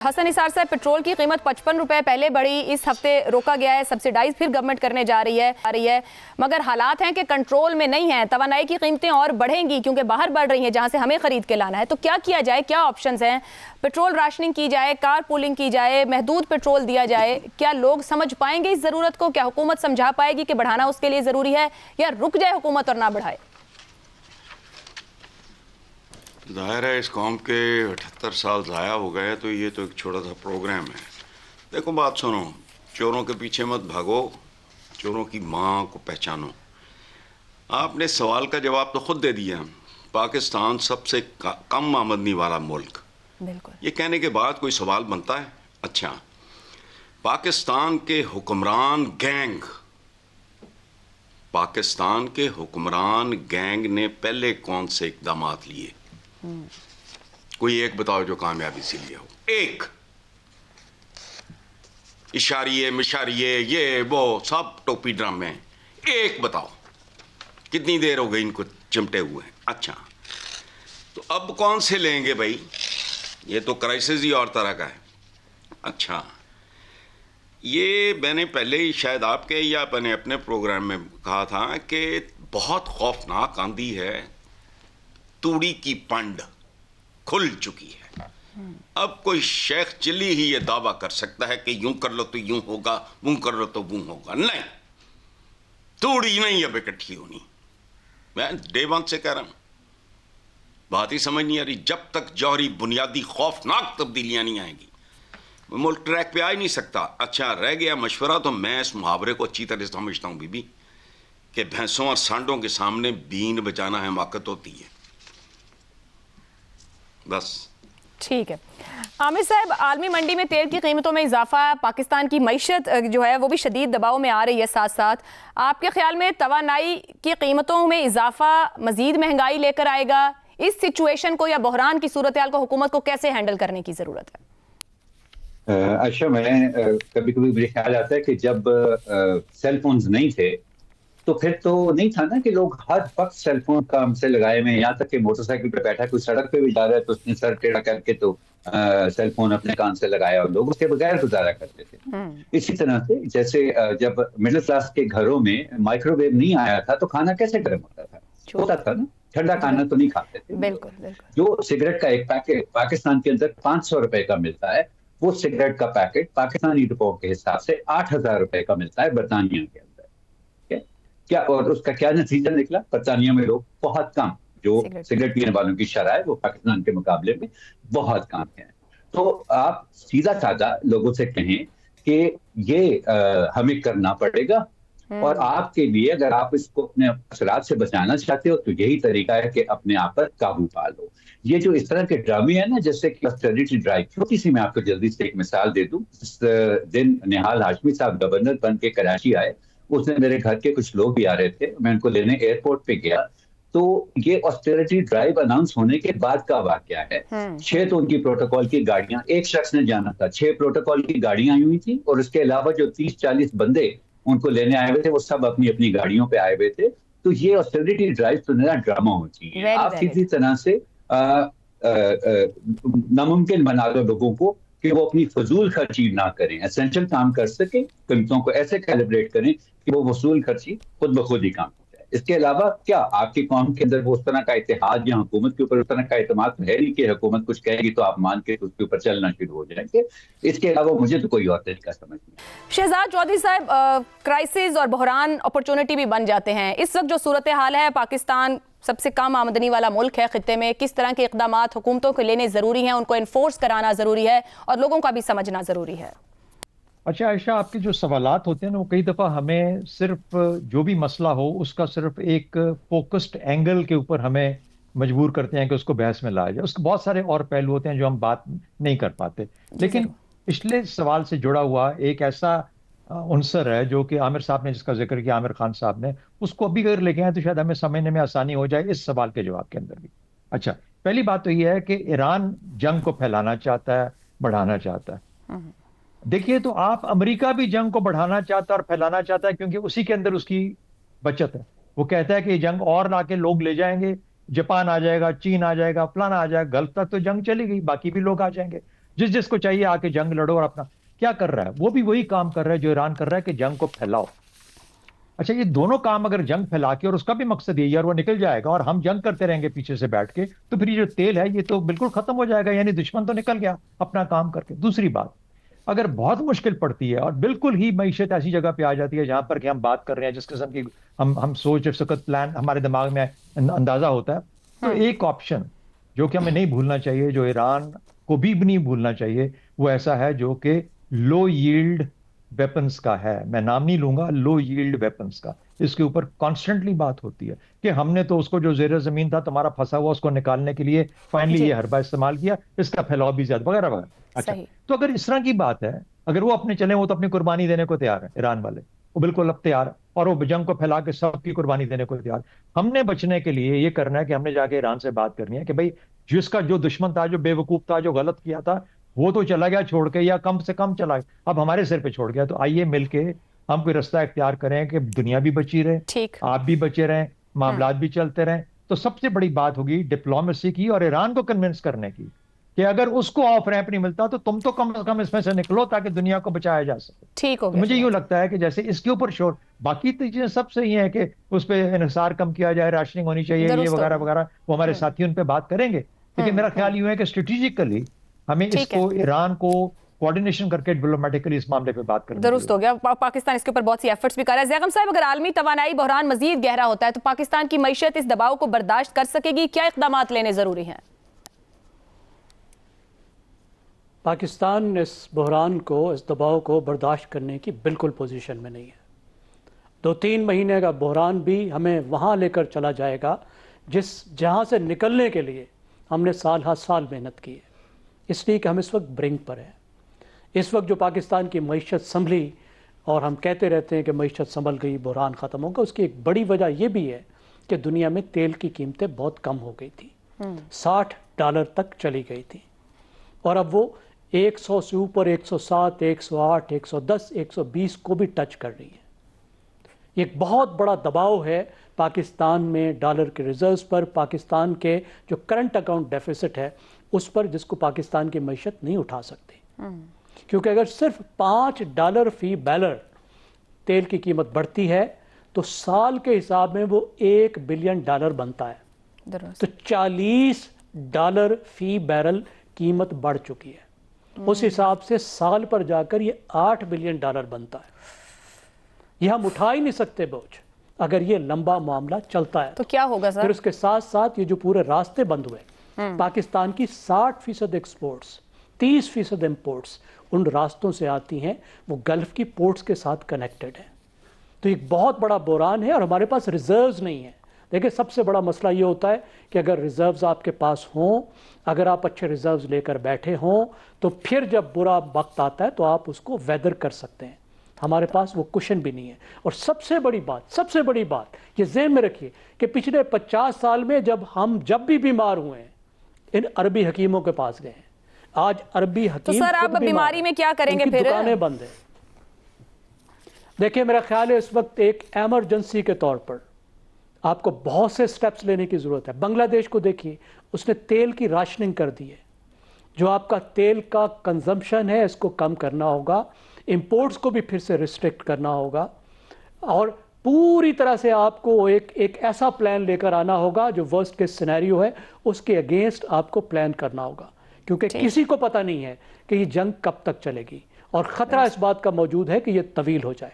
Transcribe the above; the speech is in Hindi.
हसन निसार साहब, पेट्रोल की कीमत 55 रुपए पहले बढ़ी, इस हफ्ते रोका गया है, सब्सिडाइज फिर गवर्नमेंट करने जा रही है मगर हालात हैं कि कंट्रोल में नहीं है। तवानाई की कीमतें और बढ़ेंगी क्योंकि बाहर बढ़ रही हैं जहां से हमें खरीद के लाना है। तो क्या किया जाए, क्या ऑप्शंस हैं? पेट्रोल राशनिंग की जाए, कार पूलिंग की जाए, महदूद पेट्रोल दिया जाए? क्या लोग समझ पाएंगे इस ज़रूरत को? क्या हुकूमत समझा पाएगी कि बढ़ाना उसके लिए ज़रूरी है, या रुक जाए हुकूमत और ना बढ़ाए? जाहिर है इस कौम के 78 साल ज़ाया हो गए, तो ये तो एक छोटा सा प्रोग्राम है। देखो बात सुनो, चोरों के पीछे मत भागो, चोरों की माँ को पहचानो। आपने सवाल का जवाब तो खुद दे दिया। पाकिस्तान सबसे कम आमदनी वाला मुल्क, बिल्कुल। ये कहने के बाद कोई सवाल बनता है? अच्छा, पाकिस्तान के हुक्मरान गैंग ने पहले कौन से इकदाम लिए? कोई एक बताओ जो कामयाबी से लिया हो। एक। इशारिये मिशारिये ये वो सब टोपी ड्रामे, एक बताओ। कितनी देर हो गई इनको चिमटे हुए? अच्छा, तो अब कौन से लेंगे भाई? ये तो क्राइसिस ही और तरह का है। अच्छा, ये मैंने पहले ही शायद आपके या मैंने अपने प्रोग्राम में कहा था कि बहुत खौफनाक आंधी है, तूड़ी की पंड खुल चुकी है। अब कोई शेख चिल्ली ही ये दावा कर सकता है कि यूं कर लो तो यूं होगा, वो कर लो तो वो होगा। नहीं, तूड़ी नहीं अब इकट्ठी होनी। मैं डे वन से कह रहा हूं, बात ही समझ नहीं आ रही। जब तक जौहरी बुनियादी खौफनाक तब्दीलियां नहीं आएंगी, मुल्क ट्रैक पे आ ही नहीं सकता। अच्छा, रह गया मशवरा, तो मैं इस मुहावरे को अच्छी तरह समझता हूं बीबी, कि भैंसों और सांडों के सामने बीन बजाना हमाकत होती है। बस ठीक है। आमिर साहब, आलमी मंडी में तेल की कीमतों में इजाफा, पाकिस्तान की मईशत जो है वो भी शदीद दबाव में आ रही है। साथ साथ आपके ख्याल में तवानाई की कीमतों में इजाफा मजीद महंगाई लेकर आएगा? इस सिचुएशन को या बहरान की सूरत हाल को हुकूमत को कैसे हैंडल करने की जरूरत है? अच्छा, मैं कभी कभी मुझे ख्याल आता है कि जब सेल फोन्स नहीं थे तो फिर तो नहीं था ना कि लोग हर वक्त सेल फोन काम से लगाए में, यहाँ तक कि मोटरसाइकिल पे बैठा कोई सड़क पे भी जा रहा है तो उसने सर टेढ़ा करके तो सेल फोन अपने कान से लगाया और लोग उसके बगैर गुजारा करते थे। इसी तरह से जैसे जब मिडिल क्लास के घरों में माइक्रोवेव नहीं आया था तो खाना कैसे गर्म होता था? होता था ना, ठंडा खाना तो नहीं खाते थे। बिल्कुल बिल्कुल। जो सिगरेट का एक पैकेट पाकिस्तान के अंदर 500 रुपए का मिलता है, वो सिगरेट का पैकेट पाकिस्तानी रुपयों के हिसाब से 8,000 रुपए का मिलता है बरतानिया के अंदर। क्या और उसका क्या नतीजा निकला? बरतानिया में लोग बहुत कम, जो सिगरेट पीने वालों की शरह है वो पाकिस्तान के मुकाबले में बहुत कम है। तो आप सीधा साधा लोगों से कहें कि ये हमें करना पड़ेगा, और आपके लिए अगर आप इसको अपने असरात से बचाना चाहते हो तो यही तरीका है कि अपने आप पर काबू पा लो। ये जो इस तरह के ड्रामे है ना, जैसे कि ऑस्टेरिटी ड्राइव, छोटी सी मैं आपको जल्दी से एक मिसाल दे दूं। इस दिन निहाल हाशमी साहब गवर्नर बन के कराची आए, उसने मेरे घर के कुछ लोग भी आ रहे थे, मैं उनको लेने एयरपोर्ट पे गया। तो ये ऑस्टेरिटी ड्राइव अनाउंस होने के बाद का वाकया है। 6 तो उनकी प्रोटोकॉल की गाड़ियां, एक शख्स ने जाना था, 6 प्रोटोकॉल की गाड़ियां आई हुई थी, और उसके अलावा जो 30-40 बंदे उनको लेने आए हुए थे वो सब अपनी अपनी गाड़ियों पे आए हुए थे। तो ये ऑस्टेरिटी ड्राइव तो नया ड्रामा होती है। आप किसी तरह से नामुमकिन बना दो लोगों को कि वो अपनी फजूल खर्ची ना करें, एसेंशियल काम कर सके, कीमतों को ऐसे कैलिब्रेट करें कि वो वसूल खर्ची खुद ब खुद ही काम हो जाए। इसके अलावा क्या आपकी कौम के अंदर वो उस तरह का इत्तेहाद या हुकूमत के ऊपर उस तरह का एतमाद है नहीं कि हुकूमत कुछ कहेगी तो आप मान के उसके ऊपर चलना शुरू हो जाएंगे? इसके अलावा मुझे तो कोई और तरीका समझ नहीं। शहजाद चौधरी साहब, क्राइसिस और बहरान अपॉर्चुनिटी भी बन जाते हैं। इस वक्त जो सूरत हाल है, पाकिस्तान सबसे कम आमदनी वाला मुल्क है खित्ते में, किस तरह के इकदाम हुकूमतों को लेने ज़रूरी हैं, उनको इन्फोर्स कराना ज़रूरी है और लोगों का भी समझना ज़रूरी है? अच्छा आयशा, आपके जो सवालात होते हैं ना, वो कई दफ़ा हमें सिर्फ जो भी मसला हो उसका सिर्फ एक फोकस्ड एंगल के ऊपर हमें मजबूर करते हैं कि उसको बहस में लाया जाए। उसके बहुत सारे और पहलू होते हैं जो हम बात नहीं कर पाते। लेकिन पिछले सवाल से जुड़ा हुआ एक ऐसा उनसर है जो कि आमिर साहब ने जिसका जिक्र किया, आमिर खान साहब ने, उसको अभी अगर लेके आए तो शायद हमें समझने में आसानी हो जाए इस सवाल के जवाब के अंदर भी। अच्छा, पहली बात तो यह है कि ईरान जंग को फैलाना चाहता है, बढ़ाना चाहता है। देखिए, तो आप अमेरिका भी जंग को बढ़ाना चाहता है और फैलाना चाहता है क्योंकि उसी के अंदर उसकी बचत है। वो कहता है कि जंग और लाके लोग ले जाएंगे, जापान आ जाएगा, चीन आ जाएगा, फलाना आ जाएगा, गल्फ तक तो जंग चली गई, बाकी भी लोग आ जाएंगे। जिस जिसको चाहिए आके जंग लड़ो और अपना क्या कर रहा है, वो भी वही काम कर रहा है जो ईरान कर रहा है कि जंग को फैलाओ। अच्छा, ये दोनों काम अगर जंग फैला के, और उसका भी मकसद यही है, और वो निकल जाएगा और हम जंग करते रहेंगे पीछे से बैठ के, तो फिर ये जो तेल है ये तो बिल्कुल खत्म हो जाएगा, यानी दुश्मन तो निकल गया अपना काम करके। दूसरी बात, अगर बहुत मुश्किल पड़ती है और बिल्कुल ही मईशत ऐसी जगह पे आ जाती है जहां पर कि हम बात कर रहे हैं जिस किस्म की हम सोच सकत प्लान हमारे दिमाग में अंदाजा होता है, तो एक ऑप्शन जो कि हमें नहीं भूलना चाहिए, जो ईरान को भी नहीं भूलना चाहिए, वो ऐसा है जो कि लो यील्ड वेपन्स का है। मैं नाम नहीं लूंगा, लो यील्ड वेपन्स का। इसके ऊपर कॉन्स्टेंटली बात होती है कि हमने तो उसको जो जेर जमीन था तुम्हारा फंसा हुआ, उसको निकालने के लिए फाइनली ये हरबा इस्तेमाल किया, इसका फैलाव भी ज्यादा वगैरह वगैरह। अच्छा, तो अगर इस तरह की बात है, अगर वो अपने चले, वो तो अपनी कुर्बानी देने को तैयार है, ईरान वाले वो बिल्कुल अब तैयार है, और वो जंग को फैला के सबकी कुर्बानी देने को तैयार। हमने बचने के लिए ये करना है कि हमने जाके ईरान से बात करनी है कि भाई जिसका जो दुश्मन था, जो बेवकूफ था, जो गलत किया था, वो तो चला गया छोड़ के, या कम से कम चला गया, अब हमारे सिर पे छोड़ गया। तो आइए मिलके हम कोई रास्ता इख्तियार करें कि दुनिया भी बची रहे, आप भी बचे रहें, मामलात भी चलते रहें। तो सबसे बड़ी बात होगी डिप्लोमेसी की और ईरान को कन्विंस करने की कि अगर उसको ऑफ रैंप नहीं मिलता तो तुम तो कम से कम इसमें से निकलो ताकि दुनिया को बचाया जा सके। ठीक हो तो मुझे यूं लगता है कि जैसे इसके ऊपर शोर, बाकी तो चीजें सब सही है कि उस पर इन्हिसार कम किया जाए, राशनिंग होनी चाहिए, ये वगैरह वगैरह, वो हमारे साथी उन पर बात करेंगे। लेकिन मेरा ख्याल यूं है कि स्ट्रेटेजिकली हमें इसको, ईरान को कोऑर्डिनेशन करके डिप्लोमेटिकली इस मामले पे बात करनी दुरुस्त हो गया। पाकिस्तान इसके ऊपर बहुत सी एफर्ट्स भी कर रहा है। ज़ैगम साहब, अगर आलमी तवानाई बहरान मजीद गहरा होता है तो पाकिस्तान की मईशत इस दबाव को बर्दाश्त कर सकेगी? क्या इक़दाम लेने जरूरी हैं? पाकिस्तान इस बहरान को, इस दबाव को बर्दाश्त करने की बिल्कुल पोजीशन में नहीं है। 2-3 महीने का बहरान भी हमें वहाँ लेकर चला जाएगा जहाँ से निकलने के लिए हमने साल हर साल मेहनत की है, इसलिए कि हम इस वक्त ब्रिंक पर हैं। इस वक्त जो पाकिस्तान की मईशत संभली, और हम कहते रहते हैं कि मईशत संभल गई, बहरान ख़त्म होगा, उसकी एक बड़ी वजह यह भी है कि दुनिया में तेल की कीमतें बहुत कम हो गई थी, $60 तक चली गई थी, और अब वो 100 से ऊपर 107, 108, 110, 120 को भी टच कर रही है। एक बहुत बड़ा दबाव है पाकिस्तान में डॉलर के रिजर्व्स पर, पाकिस्तान के जो करंट अकाउंट डेफिसिट है उस पर, जिसको पाकिस्तान की मईशत नहीं उठा सकती। क्योंकि अगर सिर्फ $5 फी बैरल तेल की कीमत बढ़ती है तो साल के हिसाब में वो $1 बिलियन बनता है। तो $40 फी बैरल कीमत बढ़ चुकी है। उस हिसाब से साल पर जाकर ये $8 बिलियन बनता है। यह हम उठा ही नहीं सकते बोझ अगर ये लंबा मामला चलता है। तो क्या होगा सर? फिर उसके साथ साथ ये जो पूरे रास्ते बंद हुए, पाकिस्तान की 60% एक्सपोर्ट्स, 30% इंपोर्ट्स उन रास्तों से आती हैं, वो गल्फ की पोर्ट्स के साथ कनेक्टेड है। तो एक बहुत बड़ा बहरान है और हमारे पास रिजर्व्स नहीं है। देखिए, सबसे बड़ा मसला ये होता है कि अगर रिजर्व्स आपके पास हों, अगर आप अच्छे रिजर्व्स लेकर बैठे हों, तो फिर जब बुरा वक्त आता है तो आप उसको वेदर कर सकते हैं। हमारे पास वो कुशन भी नहीं है। और सबसे बड़ी बात ये ज़हन में रखिए कि पिछले 50 साल में जब भी बीमार हुए हैं, इन अरबी हकीमों के पास गए हैं। आज अरबी हकीम, तो सर आप बीमारी में क्या करेंगे फिर? दुकानें बंद हैं। देखिए, मेरा ख्याल है इस वक्त एक एमरजेंसी के तौर पर आपको बहुत से स्टेप्स लेने की ज़रूरत है। बांग्लादेश को देखिए, उसने तेल की राशनिंग कर दी है। जो आपका तेल का कंजम्पशन है इसको कम करना होगा, इंपोर्ट्स को भी फिर से रिस्ट्रिक्ट करना होगा, और पूरी तरह से आपको एक ऐसा प्लान लेकर आना होगा जो वर्स्ट केस सिनेरियो है उसके अगेंस्ट आपको प्लान करना होगा। क्योंकि किसी को पता नहीं है कि ये जंग कब तक चलेगी, और ख़तरा इस बात का मौजूद है कि ये तवील हो जाए।